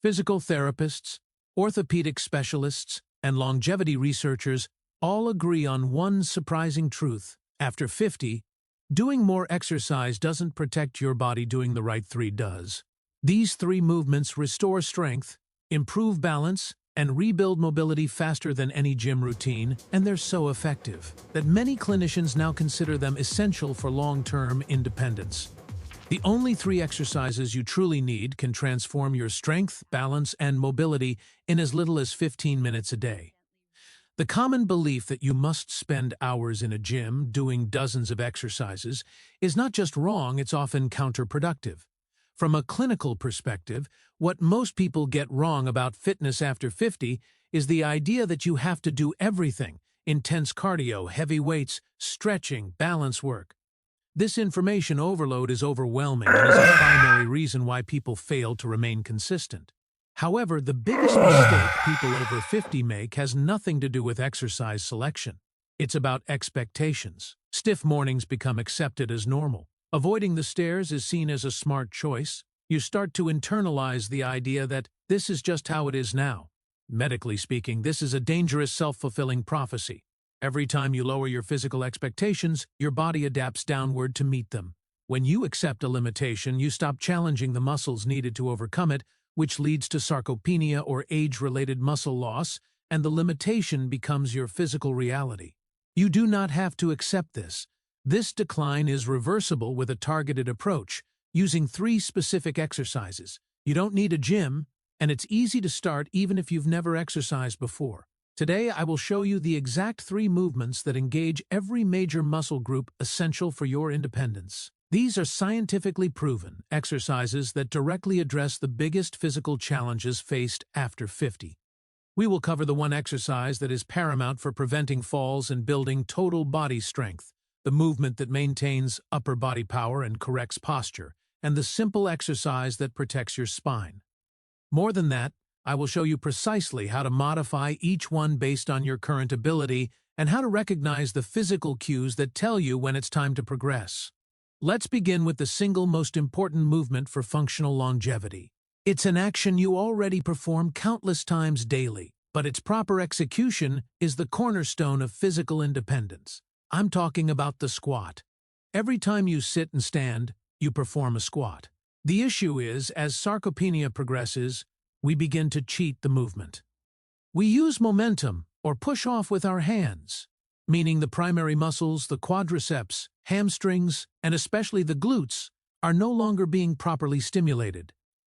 Physical therapists, orthopedic specialists, and longevity researchers all agree on one surprising truth. After 50, doing more exercise doesn't protect your body doing the right three does. These three movements restore strength, improve balance, and rebuild mobility faster than any gym routine, and they're so effective that many clinicians now consider them essential for long-term independence. The only three exercises you truly need can transform your strength, balance, and mobility in as little as 15 minutes a day. The common belief that you must spend hours in a gym doing dozens of exercises is not just wrong, it's often counterproductive. From a clinical perspective, what most people get wrong about fitness after 50 is the idea that you have to do everything: intense cardio, heavy weights, stretching, balance work. This information overload is overwhelming and is a primary reason why people fail to remain consistent. However, the biggest mistake people over 50 make has nothing to do with exercise selection. It's about expectations. Stiff mornings become accepted as normal. Avoiding the stairs is seen as a smart choice. You start to internalize the idea that this is just how it is now. Medically speaking, this is a dangerous self-fulfilling prophecy. Every time you lower your physical expectations, your body adapts downward to meet them. When you accept a limitation, you stop challenging the muscles needed to overcome it, which leads to sarcopenia or age-related muscle loss, and the limitation becomes your physical reality. You do not have to accept this. This decline is reversible with a targeted approach, using 3 specific exercises. You don't need a gym, and it's easy to start even if you've never exercised before. Today, I will show you the exact 3 movements that engage every major muscle group essential for your independence. These are scientifically proven exercises that directly address the biggest physical challenges faced after 50. We will cover the one exercise that is paramount for preventing falls and building total body strength, the movement that maintains upper body power and corrects posture, and the simple exercise that protects your spine. More than that, I will show you precisely how to modify each one based on your current ability and how to recognize the physical cues that tell you when it's time to progress. Let's begin with the single most important movement for functional longevity. It's an action you already perform countless times daily, but its proper execution is the cornerstone of physical independence. I'm talking about the squat. Every time you sit and stand, you perform a squat. The issue is, as sarcopenia progresses, we begin to cheat the movement. We use momentum or push off with our hands, meaning the primary muscles, the quadriceps, hamstrings, and especially the glutes, are no longer being properly stimulated.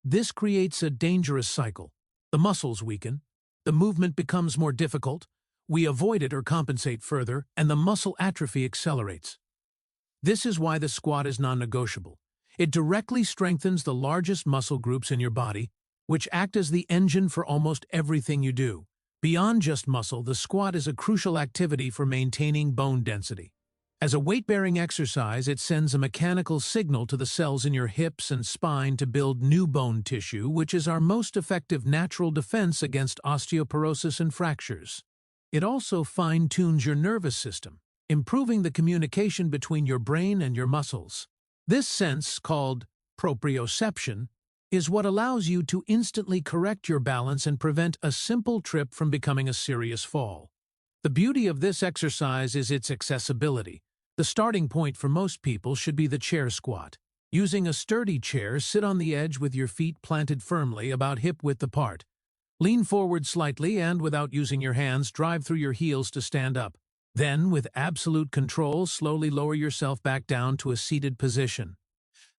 This creates a dangerous cycle. The muscles weaken, the movement becomes more difficult, we avoid it or compensate further, and the muscle atrophy accelerates. This is why the squat is non-negotiable. It directly strengthens the largest muscle groups in your body, which act as the engine for almost everything you do. Beyond just muscle, the squat is a crucial activity for maintaining bone density. As a weight-bearing exercise, it sends a mechanical signal to the cells in your hips and spine to build new bone tissue, which is our most effective natural defense against osteoporosis and fractures. It also fine-tunes your nervous system, improving the communication between your brain and your muscles. This sense, called proprioception, is what allows you to instantly correct your balance and prevent a simple trip from becoming a serious fall. The beauty of this exercise is its accessibility. The starting point for most people should be the chair squat. Using a sturdy chair, sit on the edge with your feet planted firmly about hip-width apart. Lean forward slightly and, without using your hands, drive through your heels to stand up. Then, with absolute control, slowly lower yourself back down to a seated position.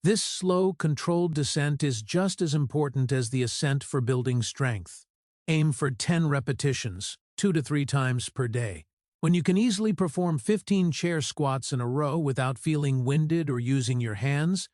This slow, controlled descent is just as important as the ascent for building strength. Aim for 10 repetitions, 2 to 3 times per day. When you can easily perform 15 chair squats in a row without feeling winded or using your hands,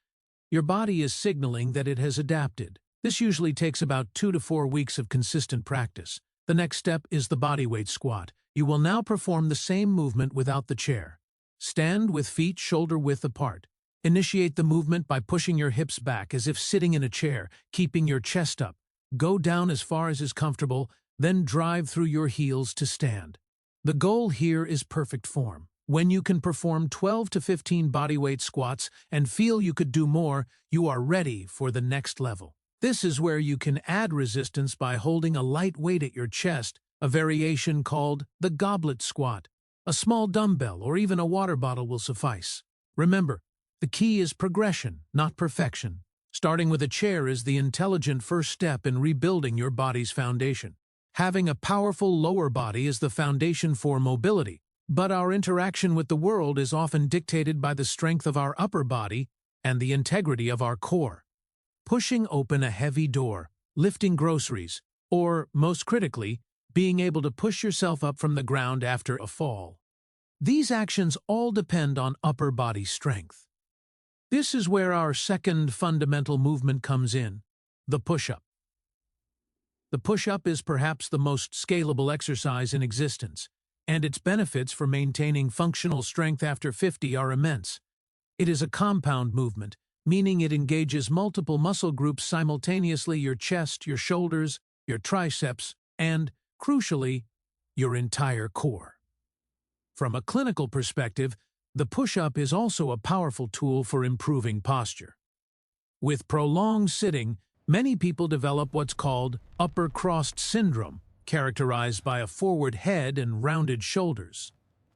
your body is signaling that it has adapted. This usually takes about 2 to 4 weeks of consistent practice. The next step is the bodyweight squat. You will now perform the same movement without the chair. Stand with feet shoulder-width apart. Initiate the movement by pushing your hips back as if sitting in a chair, keeping your chest up. Go down as far as is comfortable, then drive through your heels to stand. The goal here is perfect form. When you can perform 12 to 15 bodyweight squats and feel you could do more, you are ready for the next level. This is where you can add resistance by holding a light weight at your chest, a variation called the goblet squat. A small dumbbell or even a water bottle will suffice. Remember, the key is progression, not perfection. Starting with a chair is the intelligent first step in rebuilding your body's foundation. Having a powerful lower body is the foundation for mobility, but our interaction with the world is often dictated by the strength of our upper body and the integrity of our core. Pushing open a heavy door, lifting groceries, or, most critically, being able to push yourself up from the ground after a fall. These actions all depend on upper body strength. This is where our second fundamental movement comes in, the push-up. The push-up is perhaps the most scalable exercise in existence, and its benefits for maintaining functional strength after 50 are immense. It is a compound movement, meaning it engages multiple muscle groups simultaneously: your chest, your shoulders, your triceps, and, crucially, your entire core. From a clinical perspective, the push-up is also a powerful tool for improving posture. With prolonged sitting, many people develop what's called upper crossed syndrome, characterized by a forward head and rounded shoulders.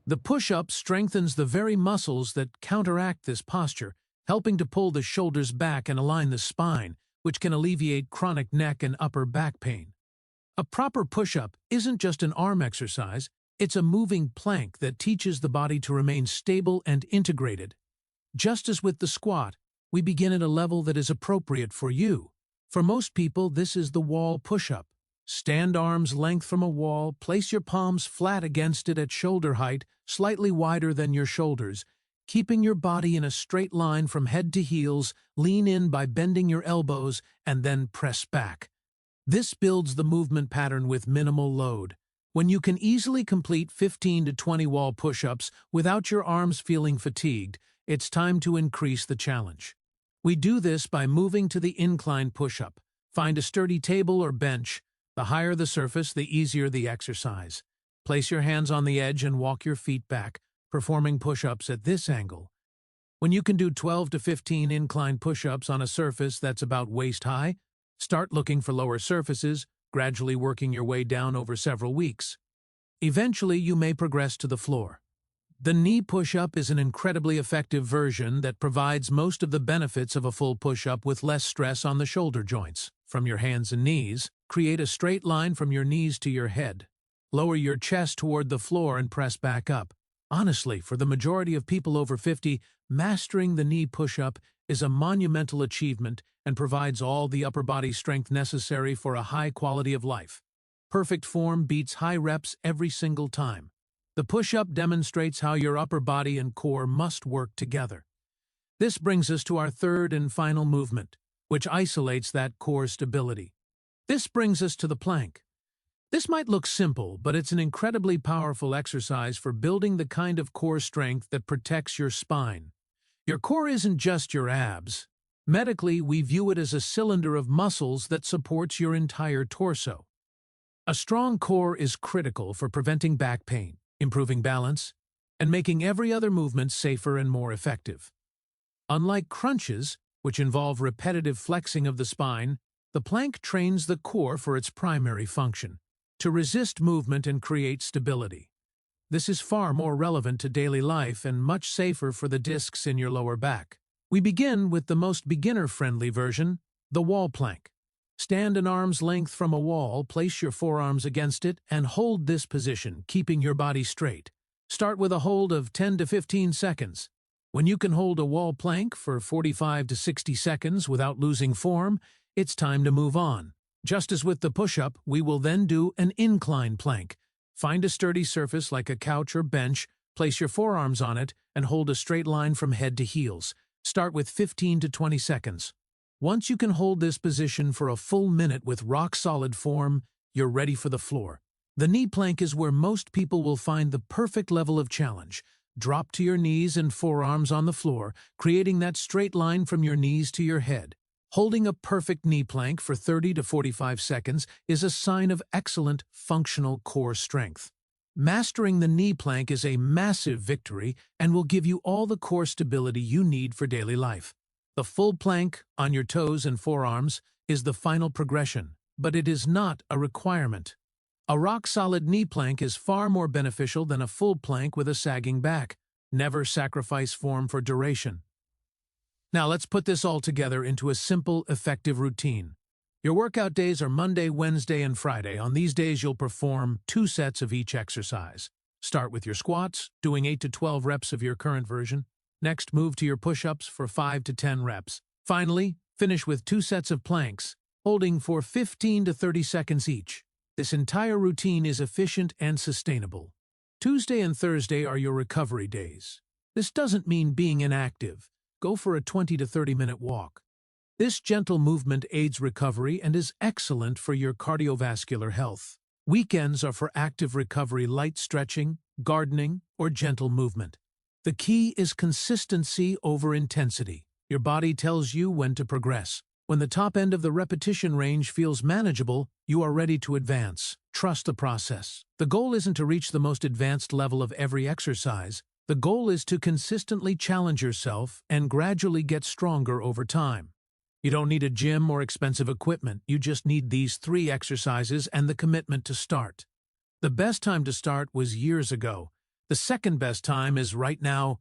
The push-up strengthens the very muscles that counteract this posture, helping to pull the shoulders back and align the spine, which can alleviate chronic neck and upper back pain. A proper push-up isn't just an arm exercise, it's a moving plank that teaches the body to remain stable and integrated. Just as with the squat, we begin at a level that is appropriate for you. For most people, this is the wall push-up. Stand arms length from a wall, place your palms flat against it at shoulder height, slightly wider than your shoulders. Keeping your body in a straight line from head to heels, lean in by bending your elbows and then press back. This builds the movement pattern with minimal load. When you can easily complete 15 to 20 wall push-ups without your arms feeling fatigued, it's time to increase the challenge. We do this by moving to the incline push-up. Find a sturdy table or bench. The higher the surface, the easier the exercise. Place your hands on the edge and walk your feet back, performing push-ups at this angle. When you can do 12 to 15 incline push-ups on a surface that's about waist-high, start looking for lower surfaces, gradually working your way down over several weeks. Eventually, you may progress to the floor. The knee push-up is an incredibly effective version that provides most of the benefits of a full push-up with less stress on the shoulder joints. From your hands and knees, create a straight line from your knees to your head. Lower your chest toward the floor and press back up. Honestly, for the majority of people over 50, mastering the knee push-up is a monumental achievement and provides all the upper body strength necessary for a high quality of life. Perfect form beats high reps every single time. The push-up demonstrates how your upper body and core must work together. This brings us to our third and final movement, which isolates that core stability. This brings us to the plank. This might look simple, but it's an incredibly powerful exercise for building the kind of core strength that protects your spine. Your core isn't just your abs. Medically, we view it as a cylinder of muscles that supports your entire torso. A strong core is critical for preventing back pain, improving balance, and making every other movement safer and more effective. Unlike crunches, which involve repetitive flexing of the spine, the plank trains the core for its primary function, to resist movement and create stability. This is far more relevant to daily life and much safer for the discs in your lower back. We begin with the most beginner-friendly version, the wall plank. Stand an arm's length from a wall, place your forearms against it, and hold this position, keeping your body straight. Start with a hold of 10 to 15 seconds. When you can hold a wall plank for 45 to 60 seconds without losing form, it's time to move on. Just as with the push-up, we will then do an incline plank. Find a sturdy surface like a couch or bench, place your forearms on it, and hold a straight line from head to heels. Start with 15 to 20 seconds. Once you can hold this position for a full minute with rock-solid form, you're ready for the floor. The knee plank is where most people will find the perfect level of challenge. Drop to your knees and forearms on the floor, creating that straight line from your knees to your head. Holding a perfect knee plank for 30 to 45 seconds is a sign of excellent functional core strength. Mastering the knee plank is a massive victory and will give you all the core stability you need for daily life. The full plank, on your toes and forearms, is the final progression, but it is not a requirement. A rock-solid knee plank is far more beneficial than a full plank with a sagging back. Never sacrifice form for duration. Now let's put this all together into a simple, effective routine. Your workout days are Monday, Wednesday, and Friday. On these days, you'll perform 2 sets of each exercise. Start with your squats, doing 8 to 12 reps of your current version. Next, move to your push-ups for 5 to 10 reps. Finally, finish with 2 sets of planks, holding for 15 to 30 seconds each. This entire routine is efficient and sustainable. Tuesday and Thursday are your recovery days. This doesn't mean being inactive. Go for a 20 to 30-minute walk. This gentle movement aids recovery and is excellent for your cardiovascular health. Weekends are for active recovery, light stretching, gardening, or gentle movement. The key is consistency over intensity. Your body tells you when to progress. When the top end of the repetition range feels manageable, you are ready to advance. Trust the process. The goal isn't to reach the most advanced level of every exercise. The goal is to consistently challenge yourself and gradually get stronger over time. You don't need a gym or expensive equipment. You just need these 3 exercises and the commitment to start. The best time to start was years ago. The second best time is right now.